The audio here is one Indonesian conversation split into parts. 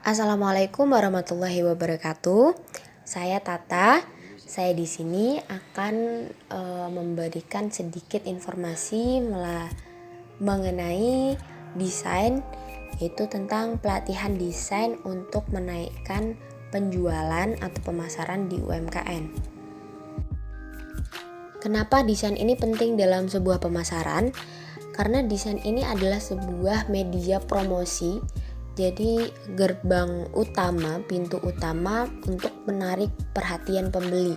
Assalamualaikum warahmatullahi wabarakatuh. Saya Tata. Saya di sini akan memberikan sedikit informasi mengenai desain, yaitu tentang pelatihan desain untuk menaikkan penjualan atau pemasaran di UMKM. Kenapa desain ini penting dalam sebuah pemasaran? Karena desain ini adalah sebuah media promosi. Jadi gerbang utama, pintu utama untuk menarik perhatian pembeli.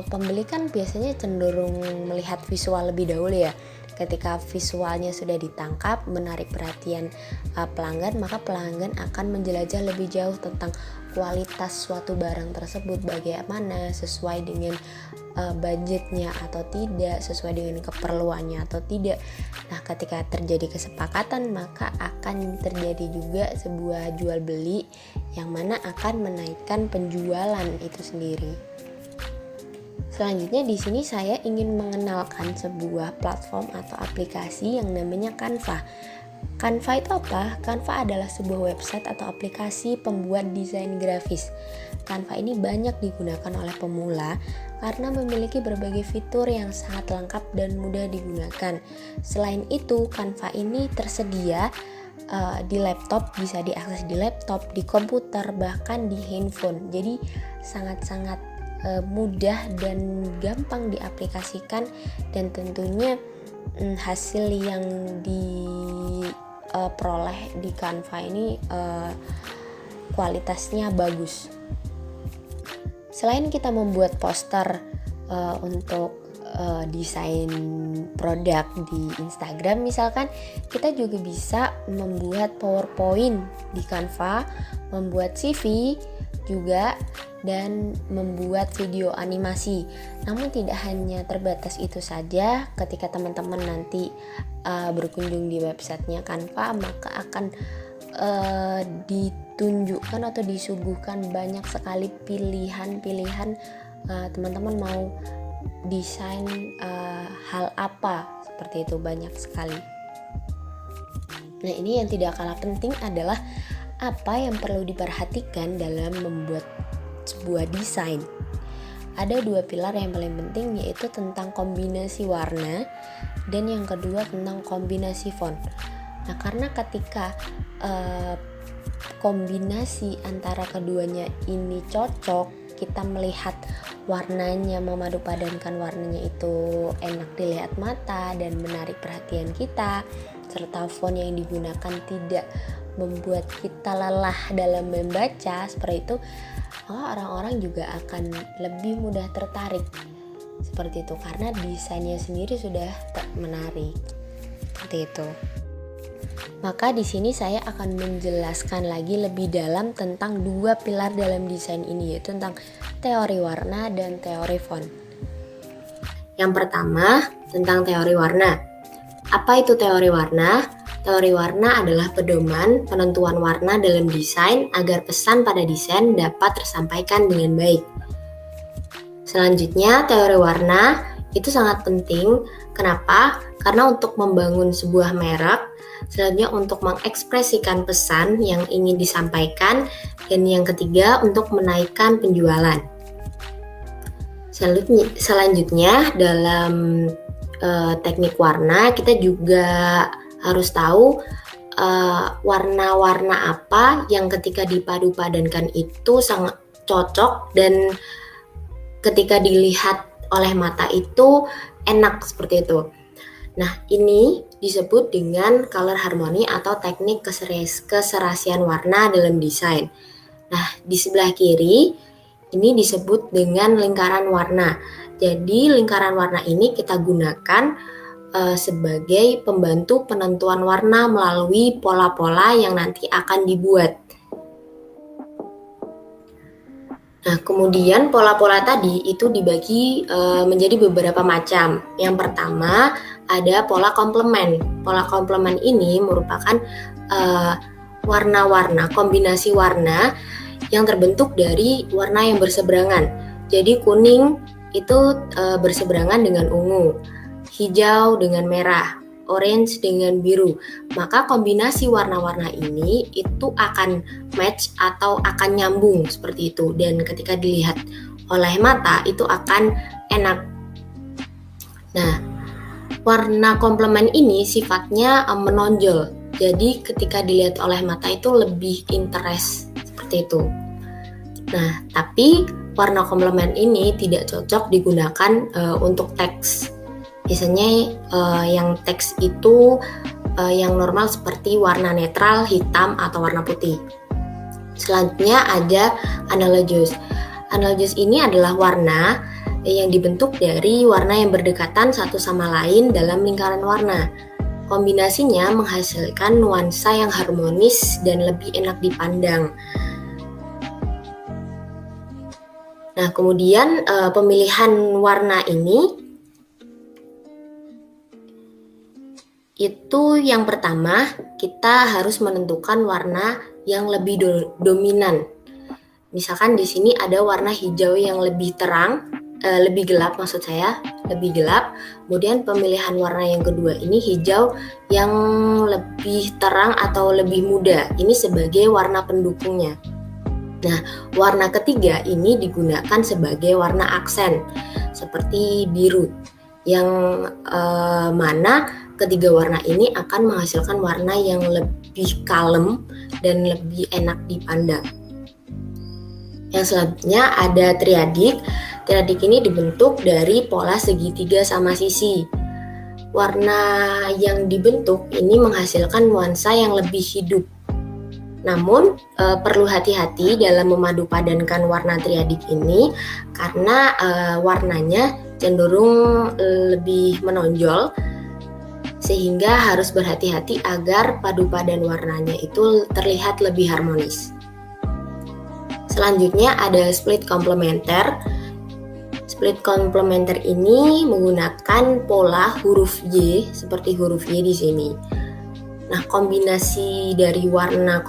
Pembeli kan biasanya cenderung melihat visual lebih dahulu ya. Ketika visualnya sudah ditangkap, menarik perhatian pelanggan, maka pelanggan akan menjelajah lebih jauh tentang kualitas suatu barang tersebut, bagaimana, sesuai dengan budgetnya atau tidak, sesuai dengan keperluannya atau tidak. Nah, ketika terjadi kesepakatan, maka akan terjadi juga sebuah jual beli yang mana akan menaikkan penjualan itu sendiri. Selanjutnya di sini saya ingin mengenalkan sebuah platform atau aplikasi yang namanya Canva. Canva itu apa? Canva adalah sebuah website atau aplikasi pembuat desain grafis. Canva ini banyak digunakan oleh pemula karena memiliki berbagai fitur yang sangat lengkap dan mudah digunakan. Selain itu, Canva ini tersedia di laptop, bisa diakses di laptop, di komputer, bahkan di handphone. Jadi sangat-sangat mudah dan gampang diaplikasikan, dan tentunya hasil yang diperoleh di Canva ini kualitasnya bagus. Selain kita membuat poster untuk desain produk di Instagram misalkan, kita juga bisa membuat PowerPoint di Canva, membuat CV juga, dan membuat video animasi. Namun tidak hanya terbatas itu saja. Ketika teman-teman nanti berkunjung di websitenya Canva, maka akan ditunjukkan atau disuguhkan banyak sekali pilihan-pilihan teman-teman mau desain hal apa, seperti itu, banyak sekali. Nah, ini yang tidak kalah penting adalah apa yang perlu diperhatikan dalam membuat sebuah desain. Ada dua pilar yang paling penting, yaitu tentang kombinasi warna dan yang kedua tentang kombinasi font. Nah, karena ketika kombinasi antara keduanya ini cocok, kita melihat warnanya, memadupadankan warnanya itu enak dilihat mata dan menarik perhatian kita, serta font yang digunakan tidak membuat kita lelah dalam membaca, seperti itu, maka orang-orang juga akan lebih mudah tertarik seperti itu, karena desainnya sendiri sudah menarik seperti itu. Maka di sini saya akan menjelaskan lagi lebih dalam tentang dua pilar dalam desain ini, yaitu tentang teori warna dan teori font. Yang pertama, tentang teori warna. Apa itu teori warna? Teori warna adalah pedoman penentuan warna dalam desain agar pesan pada desain dapat tersampaikan dengan baik. Selanjutnya, teori warna itu sangat penting. Kenapa? Karena untuk membangun sebuah merek, selanjutnya untuk mengekspresikan pesan yang ingin disampaikan, dan yang ketiga untuk menaikkan penjualan. Selanjutnya dalam teknik warna, kita juga harus tahu warna-warna apa yang ketika dipadu-padankan itu sangat cocok dan ketika dilihat oleh mata itu enak, seperti itu. Nah, ini disebut dengan color harmony atau teknik keserasian warna dalam desain. Nah, di sebelah kiri ini disebut dengan lingkaran warna. Jadi lingkaran warna ini kita gunakan sebagai pembantu penentuan warna melalui pola-pola yang nanti akan dibuat. Nah, kemudian pola-pola tadi itu dibagi menjadi beberapa macam. Yang pertama ada pola komplement. Pola komplement ini merupakan warna-warna, kombinasi warna yang terbentuk dari warna yang berseberangan. Jadi kuning itu berseberangan dengan ungu, hijau dengan merah, orange dengan biru. Maka kombinasi warna-warna ini itu akan match atau akan nyambung seperti itu. Dan ketika dilihat oleh mata itu akan enak. Nah, warna komplement ini sifatnya menonjol. Jadi ketika dilihat oleh mata itu lebih interest seperti itu. Nah, tapi warna komplement ini tidak cocok digunakan untuk teks. Biasanya yang teks itu yang normal seperti warna netral, hitam, atau warna putih. Selanjutnya ada analogous. Analogous ini adalah warna yang dibentuk dari warna yang berdekatan satu sama lain dalam lingkaran warna. Kombinasinya menghasilkan nuansa yang harmonis dan lebih enak dipandang. Nah, kemudian pemilihan warna ini itu yang pertama kita harus menentukan warna yang lebih dominan. Misalkan di sini ada warna hijau yang lebih terang, lebih gelap maksud saya, lebih gelap. Kemudian pemilihan warna yang kedua ini hijau yang lebih terang atau lebih muda. Ini sebagai warna pendukungnya. Nah, warna ketiga ini digunakan sebagai warna aksen seperti biru, yang mana ketiga warna ini akan menghasilkan warna yang lebih kalem dan lebih enak dipandang. Yang selanjutnya ada triadik. Triadik ini dibentuk dari pola segitiga sama sisi. Warna yang dibentuk ini menghasilkan nuansa yang lebih hidup. Namun perlu hati-hati dalam memadupadankan warna triadik ini karena warnanya cenderung lebih menonjol, sehingga harus berhati-hati agar padupadan warnanya itu terlihat lebih harmonis. Selanjutnya ada split komplementer. Split komplementer ini menggunakan pola huruf Y seperti huruf Y di sini. Nah, kombinasi dari warna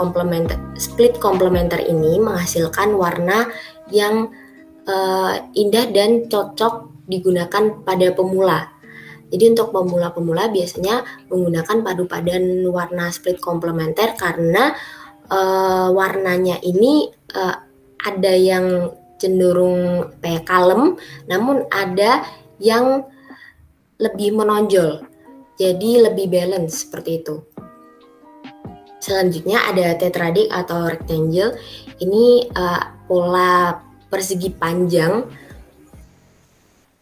split komplementer ini menghasilkan warna yang indah dan cocok digunakan pada pemula. Jadi untuk pemula-pemula biasanya menggunakan padupadan warna split komplementer karena warnanya ini ada yang cenderung kayak kalem, namun ada yang lebih menonjol, jadi lebih balance seperti itu. Selanjutnya ada tetradik atau rectangle. Ini pola persegi panjang.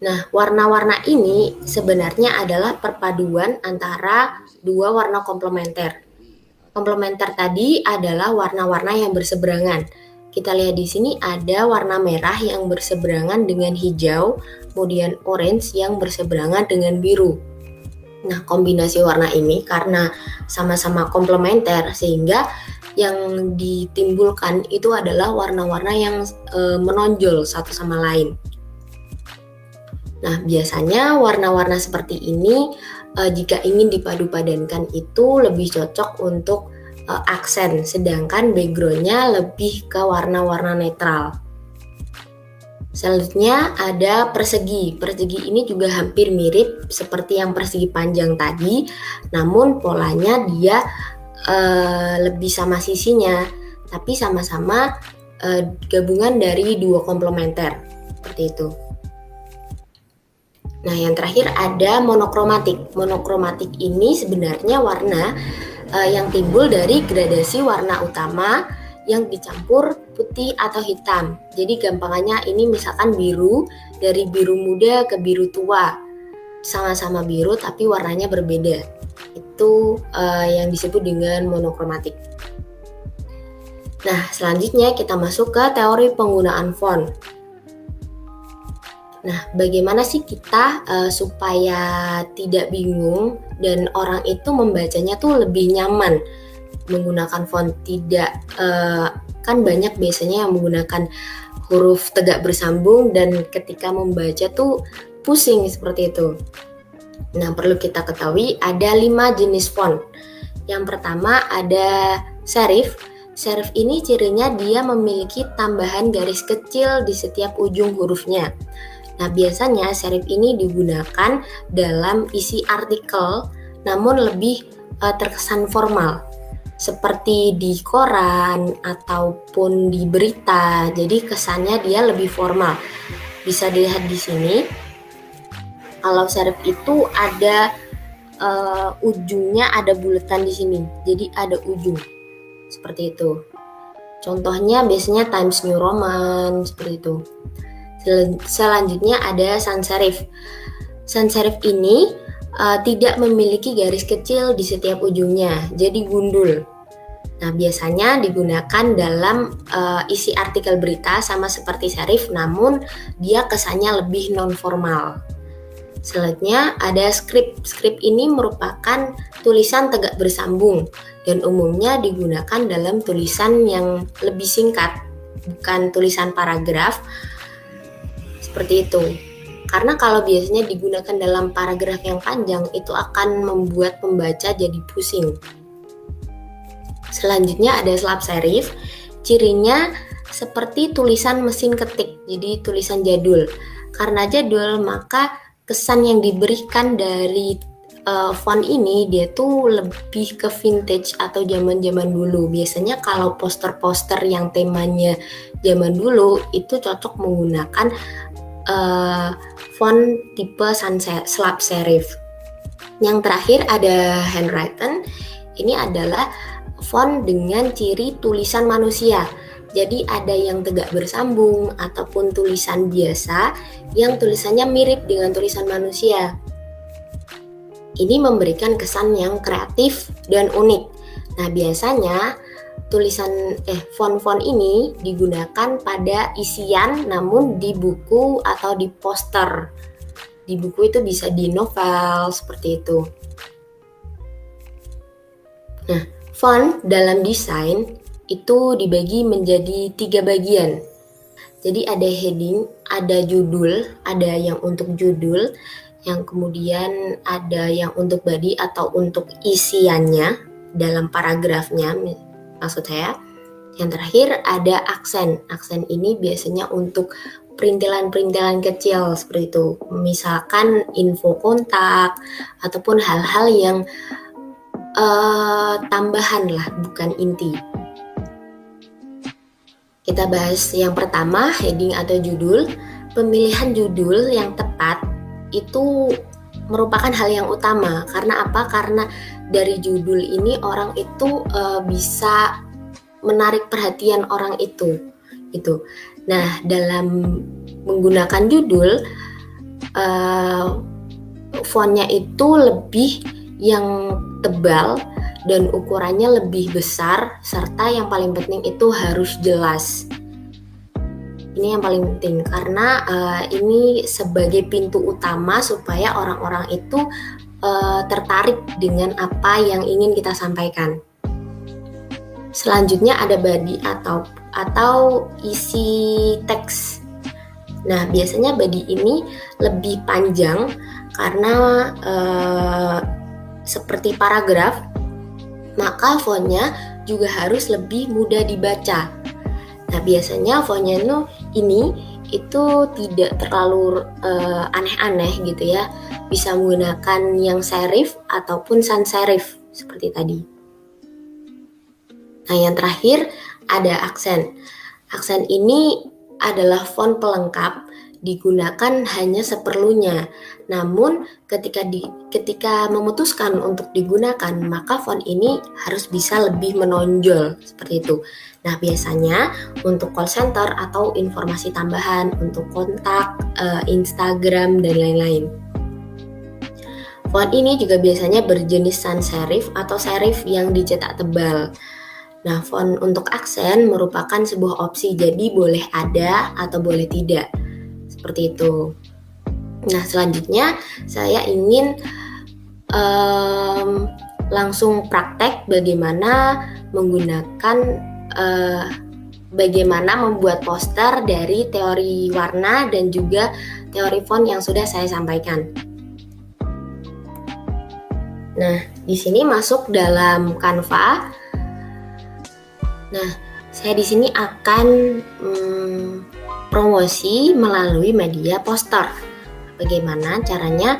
Nah, warna-warna ini sebenarnya adalah perpaduan antara dua warna komplementer. Komplementer tadi adalah warna-warna yang berseberangan. Kita lihat di sini ada warna merah yang berseberangan dengan hijau, kemudian orange yang berseberangan dengan biru. Nah, kombinasi warna ini karena sama-sama komplementer sehingga yang ditimbulkan itu adalah warna-warna yang menonjol satu sama lain. Nah, biasanya warna-warna seperti ini jika ingin dipadu-padankan itu lebih cocok untuk aksen, sedangkan backgroundnya lebih ke warna-warna netral. Selanjutnya ada persegi. Persegi ini juga hampir mirip seperti yang persegi panjang tadi, namun polanya dia lebih sama sisinya, tapi sama-sama gabungan dari dua komplementer, seperti itu. Nah, yang terakhir ada monokromatik. Monokromatik ini sebenarnya warna yang timbul dari gradasi warna utama yang dicampur putih atau hitam. Jadi gampangannya ini misalkan biru, dari biru muda ke biru tua. Sama-sama biru tapi warnanya berbeda. Itu yang disebut dengan monokromatik. Nah, selanjutnya kita masuk ke teori penggunaan font. Nah, bagaimana sih kita supaya tidak bingung dan orang itu membacanya tuh lebih nyaman menggunakan font? Tidak, kan banyak biasanya yang menggunakan huruf tegak bersambung dan ketika membaca tuh pusing seperti itu. Nah, perlu kita ketahui ada 5 jenis font. Yang pertama ada serif. Serif ini cirinya dia memiliki tambahan garis kecil di setiap ujung hurufnya. Nah, biasanya serif ini digunakan dalam isi artikel namun lebih terkesan formal, seperti di koran ataupun di berita. Jadi kesannya dia lebih formal. Bisa dilihat di sini. Kalau serif itu ada ujungnya ada bulatan di sini. Jadi ada ujung. Seperti itu. Contohnya biasanya Times New Roman seperti itu. Selanjutnya ada sans serif. Sans serif ini tidak memiliki garis kecil di setiap ujungnya, jadi gundul. Nah, biasanya digunakan dalam isi artikel berita sama seperti serif, namun dia kesannya lebih non-formal. Selanjutnya ada script. Script ini merupakan tulisan tegak bersambung dan umumnya digunakan dalam tulisan yang lebih singkat, bukan tulisan paragraf seperti itu. Karena kalau biasanya digunakan dalam paragraf yang panjang, itu akan membuat pembaca jadi pusing. Selanjutnya ada slap serif. Cirinya seperti tulisan mesin ketik, jadi tulisan jadul. Karena jadul, maka kesan yang diberikan dari font ini dia tuh lebih ke vintage atau zaman-zaman dulu. Biasanya kalau poster-poster yang temanya zaman dulu itu cocok menggunakan font tipe slap serif. Yang terakhir ada handwritten. Ini adalah font dengan ciri tulisan manusia. Jadi ada yang tegak bersambung ataupun tulisan biasa yang tulisannya mirip dengan tulisan manusia. Ini memberikan kesan yang kreatif dan unik. Nah, biasanya font-font ini digunakan pada isian namun di buku atau di poster. Di buku itu bisa di novel seperti itu. Nah, font dalam desain itu dibagi menjadi 3 bagian. Jadi ada heading, ada judul, ada yang untuk judul, yang kemudian ada yang untuk body atau untuk isiannya dalam paragrafnya. Maksud saya, yang terakhir ada aksen. Aksen ini biasanya untuk perintilan-perintilan kecil seperti itu. Misalkan info kontak ataupun hal-hal yang tambahan lah, bukan inti. Kita bahas yang pertama, heading atau judul. Pemilihan judul yang tepat itu merupakan hal yang utama. Karena apa? Karena dari judul ini orang itu bisa menarik perhatian orang itu. Gitu. Nah, dalam menggunakan judul, fontnya itu lebih yang tebal dan ukurannya lebih besar, serta yang paling penting itu harus jelas. Ini yang paling penting karena ini sebagai pintu utama supaya orang-orang itu tertarik dengan apa yang ingin kita sampaikan. Selanjutnya ada body atau isi teks. Nah, biasanya body ini lebih panjang karena seperti paragraf, maka fontnya juga harus lebih mudah dibaca. Nah, biasanya fontnya ini itu tidak terlalu aneh-aneh gitu ya. Bisa menggunakan yang serif ataupun sans serif seperti tadi. Nah, yang terakhir ada aksen. Aksen ini adalah font pelengkap, digunakan hanya seperlunya. Namun ketika memutuskan untuk digunakan, maka font ini harus bisa lebih menonjol seperti itu. Nah, biasanya untuk call center atau informasi tambahan untuk kontak, Instagram dan lain-lain. Font ini juga biasanya berjenis sans serif atau serif yang dicetak tebal. Nah, font untuk aksen merupakan sebuah opsi, jadi boleh ada atau boleh tidak. Seperti itu. Nah, selanjutnya saya ingin langsung praktek bagaimana bagaimana membuat poster dari teori warna dan juga teori font yang sudah saya sampaikan. Nah, di sini masuk dalam Canva. Nah, saya di sini akan promosi melalui media poster. Bagaimana caranya?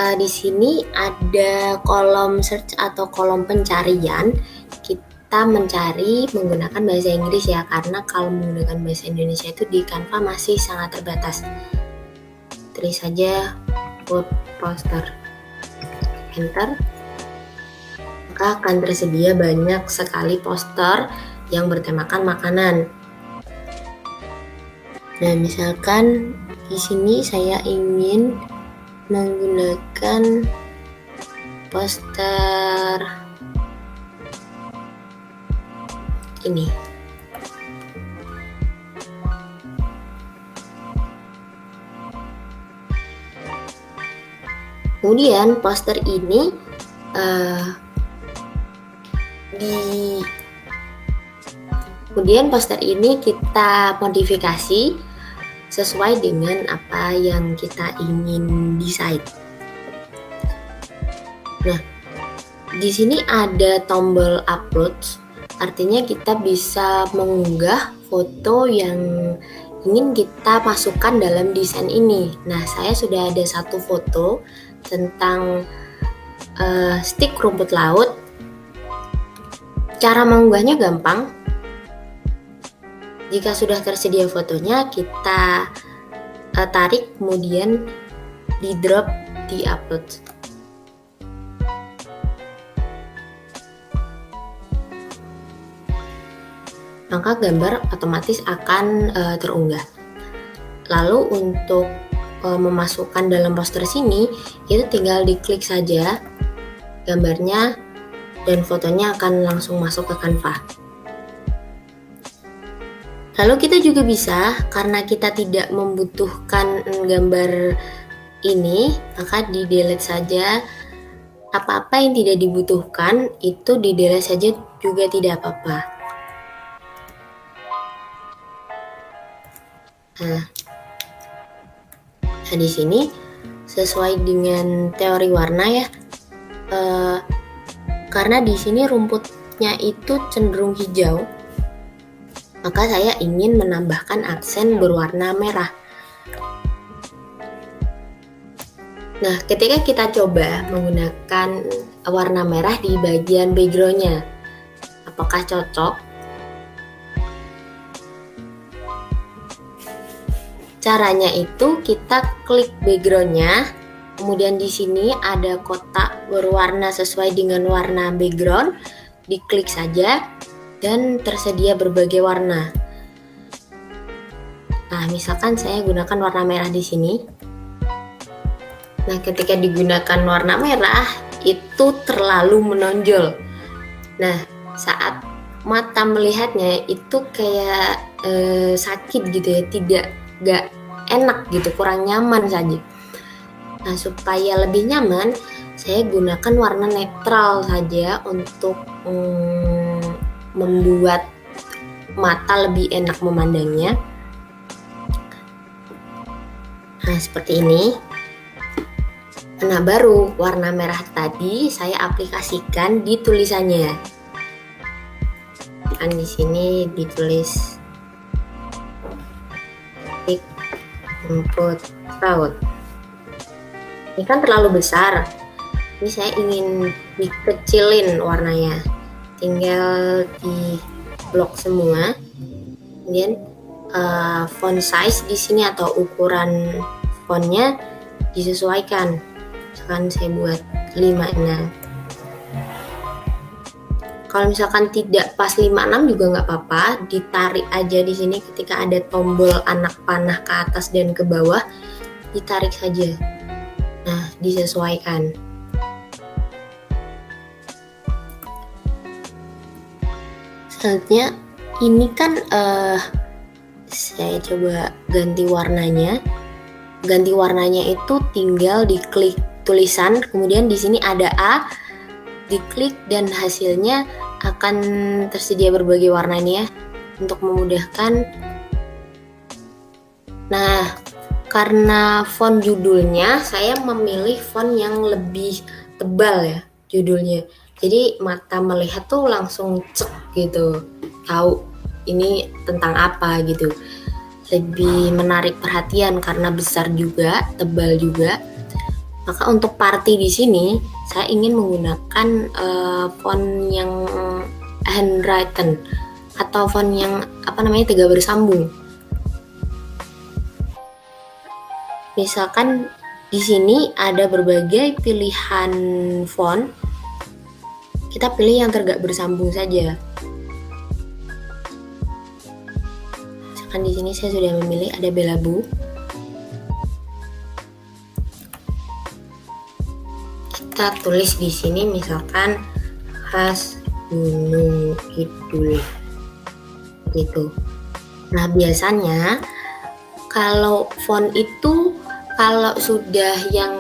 Di sini ada kolom search atau kolom pencarian. Kita mencari menggunakan bahasa Inggris ya, karena kalau menggunakan bahasa Indonesia itu di Canva masih sangat terbatas. Tulis saja food poster, enter, maka akan tersedia banyak sekali poster yang bertemakan makanan. Nah, misalkan di sini saya ingin menggunakan poster ini. Kemudian poster ini kita modifikasi sesuai dengan apa yang kita ingin desain. Nah, di sini ada tombol upload, artinya kita bisa mengunggah foto yang ingin kita masukkan dalam desain ini. Nah, saya sudah ada satu foto tentang stik rumput laut. Cara mengunggahnya gampang. Jika sudah tersedia fotonya, kita tarik, kemudian di drop di upload. Maka gambar otomatis akan terunggah. Lalu untuk memasukkan dalam poster sini, itu tinggal diklik saja gambarnya dan fotonya akan langsung masuk ke Canva. Lalu kita juga bisa, karena kita tidak membutuhkan gambar ini, maka di delete saja. Apa-apa yang tidak dibutuhkan itu di delete saja juga tidak apa-apa. Nah, di sini sesuai dengan teori warna ya, karena di sini rumputnya itu cenderung hijau, maka saya ingin menambahkan aksen berwarna merah. Nah, ketika kita coba menggunakan warna merah di bagian background-nya, apakah cocok? Caranya itu kita klik background-nya, kemudian di sini ada kotak berwarna sesuai dengan warna background, diklik saja dan tersedia berbagai warna. Nah, misalkan saya gunakan warna merah di sini. Nah, ketika digunakan warna merah itu terlalu menonjol. Nah, saat mata melihatnya itu kayak sakit gitu ya, gak enak gitu, kurang nyaman saja. Nah, supaya lebih nyaman, saya gunakan warna netral saja untuk membuat mata lebih enak memandangnya. Nah, seperti ini. Nah, baru warna merah tadi saya aplikasikan di tulisannya. Kan di sini ditulis stik rumput laut. Ini kan terlalu besar. Ini saya ingin dikecilin warnanya. Tinggal di blok semua. Kemudian font size di sini atau ukuran fontnya disesuaikan. Misalkan saya buat 56. Kalau misalkan tidak pas 56 juga nggak apa-apa, ditarik aja di sini ketika ada tombol anak panah ke atas dan ke bawah, ditarik saja. Nah, disesuaikan. Selanjutnya ini kan saya coba ganti warnanya. Ganti warnanya itu tinggal diklik tulisan, kemudian di sini ada A, diklik dan hasilnya akan tersedia berbagai warna nih ya untuk memudahkan. Nah, karena font judulnya saya memilih font yang lebih tebal ya judulnya. Jadi mata melihat tuh langsung cek gitu, tahu ini tentang apa gitu. Lebih menarik perhatian karena besar juga, tebal juga. Maka untuk party di sini saya ingin menggunakan font yang handwritten atau font yang tiga bersambung. Misalkan di sini ada berbagai pilihan font, kita pilih yang tegak bersambung saja. Misalkan di sini saya sudah memilih ada Belabu. Kita tulis di sini misalkan khas Gunung Kidul gitu. Nah, biasanya kalau font itu kalau sudah yang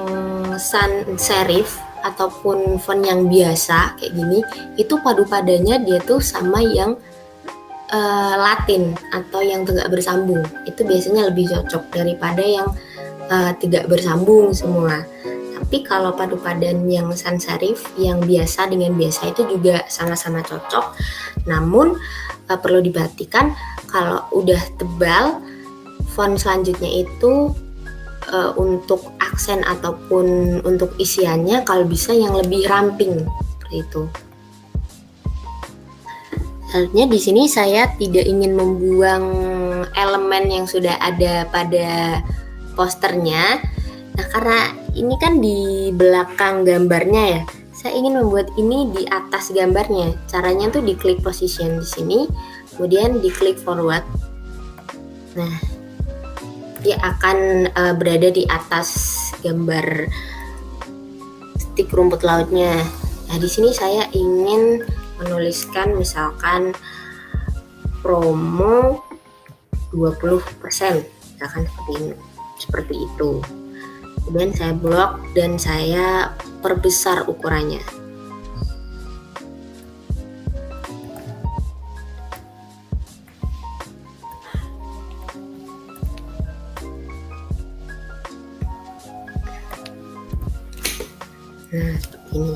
sans serif ataupun font yang biasa kayak gini, itu padu-padannya dia tuh sama yang Latin atau yang tegak bersambung. Itu biasanya lebih cocok daripada yang tidak bersambung semua. Tapi kalau padu padan yang sans serif, yang biasa dengan biasa itu juga sama-sama cocok. Namun perlu diperhatikan kalau udah tebal, font selanjutnya itu untuk aksen ataupun untuk isiannya kalau bisa yang lebih ramping seperti itu. Selanjutnya di sini saya tidak ingin membuang elemen yang sudah ada pada posternya. Nah, karena ini kan di belakang gambarnya ya, saya ingin membuat ini di atas gambarnya. Caranya tuh diklik position di sini, kemudian diklik forward. Nah, dia akan berada di atas gambar stik rumput lautnya. Nah, di sini saya ingin menuliskan misalkan promo 20%, misalkan seperti itu. Kemudian saya blok dan saya perbesar ukurannya. Nah, seperti ini.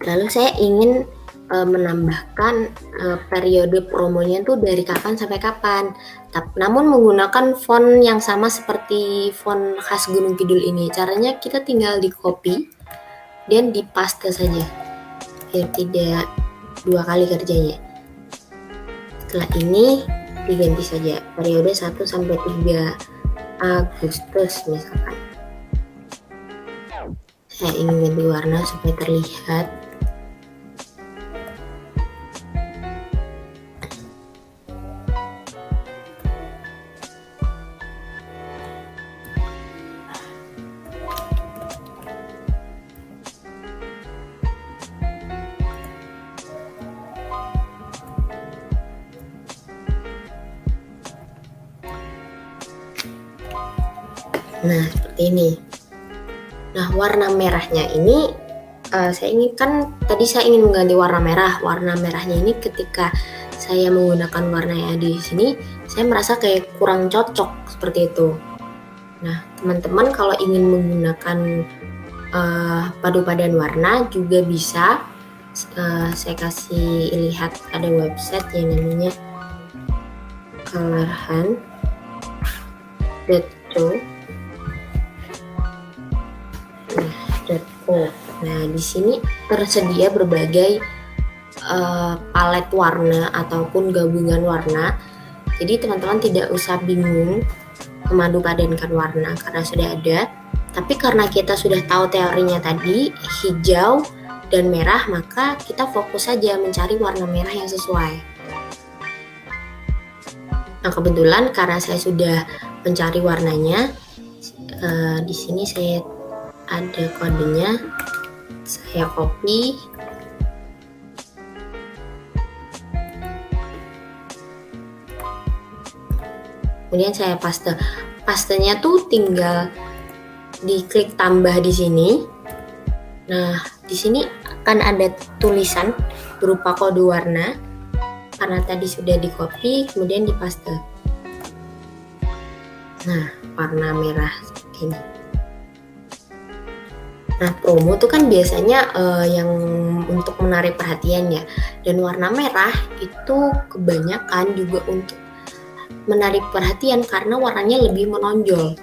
Lalu saya ingin menambahkan periode promonya tuh dari kapan sampai kapan. Namun menggunakan font yang sama seperti font khas Gunung Kidul ini. Caranya kita tinggal di copy dan di paste saja, biar tidak dua kali kerjanya. Setelah ini diganti saja periode 1 sampai 3 Agustus misalkan. Saya ingin ganti warna supaya terlihat. Nah, seperti ini. Nah, warna merahnya ini saya ingin mengganti warna merah. Warna merahnya ini ketika saya menggunakan warna yang ada di sini, saya merasa kayak kurang cocok seperti itu. Nah, teman-teman kalau ingin menggunakan padu padan warna juga bisa. Saya kasih lihat ada website yang namanya colorhan.co. Nah, di sini tersedia berbagai palet warna ataupun gabungan warna. Jadi teman-teman tidak usah bingung memadu padankan warna karena sudah ada. Tapi karena kita sudah tahu teorinya tadi, hijau dan merah, maka kita fokus saja mencari warna merah yang sesuai. Nah, kebetulan karena saya sudah mencari warnanya, di sini saya ada kodenya, saya copy, kemudian saya paste. Pastenya tuh tinggal diklik tambah di sini. Nah, di sini akan ada tulisan berupa kode warna karena tadi sudah di copy, kemudian dipaste. Nah, warna merah seperti ini. Nah, promo itu kan biasanya yang untuk menarik perhatian ya. Dan warna merah itu kebanyakan juga untuk menarik perhatian karena warnanya lebih menonjol.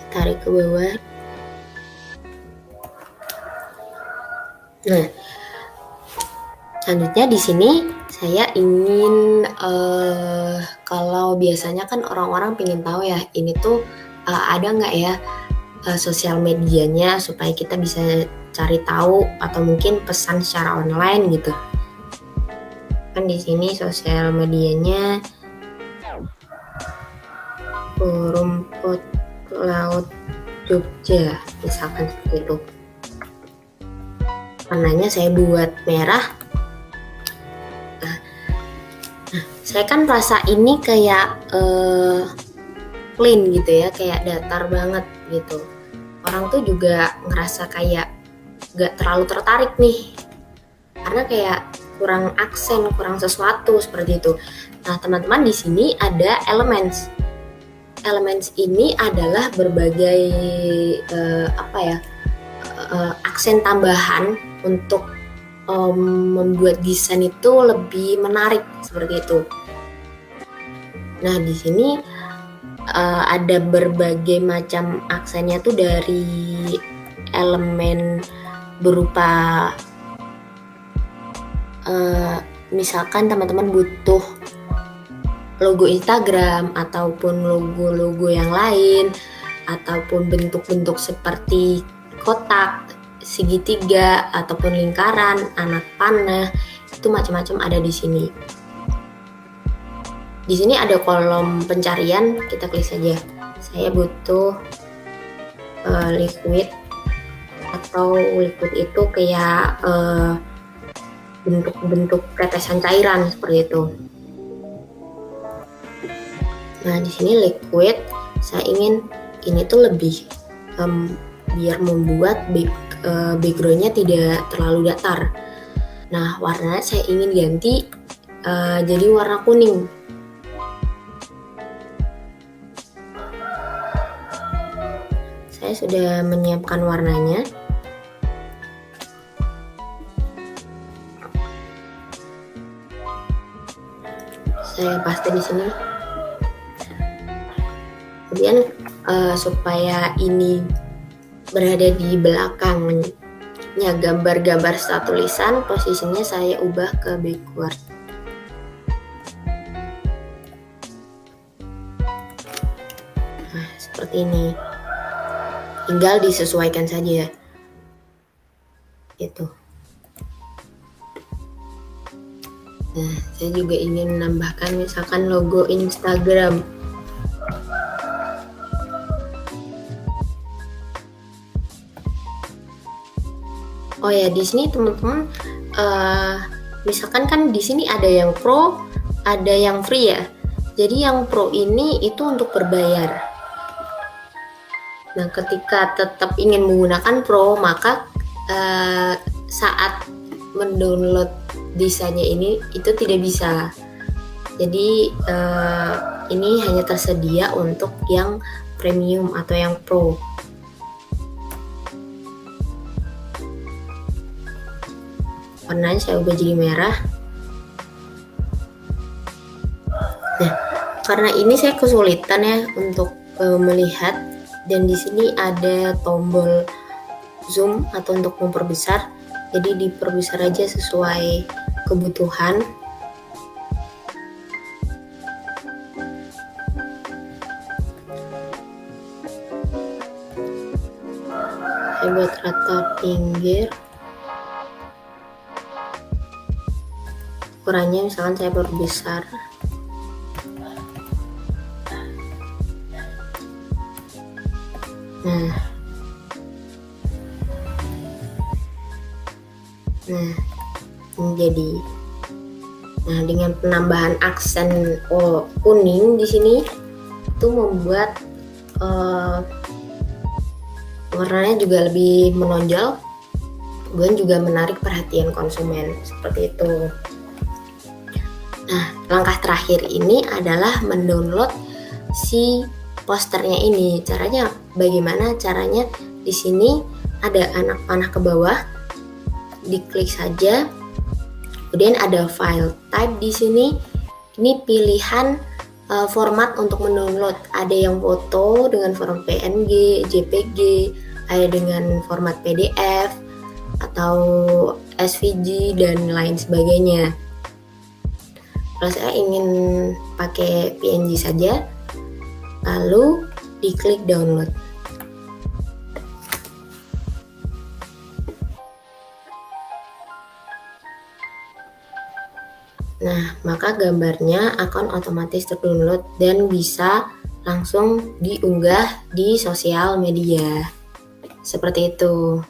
Tarik ke bawah. Nah, selanjutnya di sini saya ingin kalau biasanya kan orang-orang pengen tahu ya, ini tuh ada nggak ya sosial medianya supaya kita bisa cari tahu atau mungkin pesan secara online gitu. Kan di sini sosial medianya Rumput Laut Jogja, misalkan seperti itu. Warnanya saya buat merah. Nah, saya kan rasa ini kayak plain gitu ya, kayak datar banget gitu. Orang tuh juga ngerasa kayak gak terlalu tertarik nih, karena kayak kurang aksen, kurang sesuatu seperti itu. Nah, teman-teman, di sini ada elements. Elements ini adalah berbagai aksen tambahan untuk membuat desain itu lebih menarik seperti itu. Nah, di sini ada berbagai macam aksennya tuh dari elemen berupa misalkan teman-teman butuh logo Instagram ataupun logo-logo yang lain ataupun bentuk-bentuk seperti kotak, segitiga ataupun lingkaran, anak panah, itu macam-macam ada di sini. Di sini ada kolom pencarian, kita klik saja. Saya butuh liquid, atau liquid itu kayak bentuk-bentuk tetesan cairan seperti itu. Nah, di sini liquid, saya ingin ini tuh lebih biar membuat backgroundnya tidak terlalu datar. Nah, warnanya saya ingin ganti jadi warna kuning. Saya sudah menyiapkan warnanya. Saya paste di sini. Kemudian supaya ini berada di belakangnya gambar-gambar setelah tulisan, posisinya saya ubah ke backward. Nah, seperti ini. Tinggal disesuaikan saja ya. Itu. Nah, saya juga ingin menambahkan misalkan logo Instagram. Oh ya, di sini teman-teman, misalkan kan di sini ada yang pro, ada yang free ya. Jadi yang pro ini itu untuk berbayar. Nah, ketika tetap ingin menggunakan pro, maka saat mendownload desainnya ini itu tidak bisa. Jadi ini hanya tersedia untuk yang premium atau yang pro. Warnanya saya ubah jadi merah. Nah, karena ini saya kesulitan ya untuk melihat, dan di sini ada tombol zoom atau untuk memperbesar. Jadi diperbesar aja sesuai kebutuhan. Saya buat rata pinggir. Ukurannya misalkan saya perbesar. Nah, ini jadi. Nah, dengan penambahan aksen kuning di sini itu membuat warnanya juga lebih menonjol, kemudian juga menarik perhatian konsumen seperti itu. Nah, langkah terakhir ini adalah mendownload si posternya ini. Caranya bagaimana? Caranya di sini ada anak panah ke bawah, diklik saja, Kemudian ada file type di sini. Ini pilihan format untuk mendownload. Ada yang foto dengan format PNG, JPG, ada dengan format PDF atau SVG dan lain sebagainya. Kalau saya ingin pakai PNG saja, lalu diklik download. Nah, maka gambarnya akan otomatis terdownload dan bisa langsung diunggah di sosial media. Seperti itu.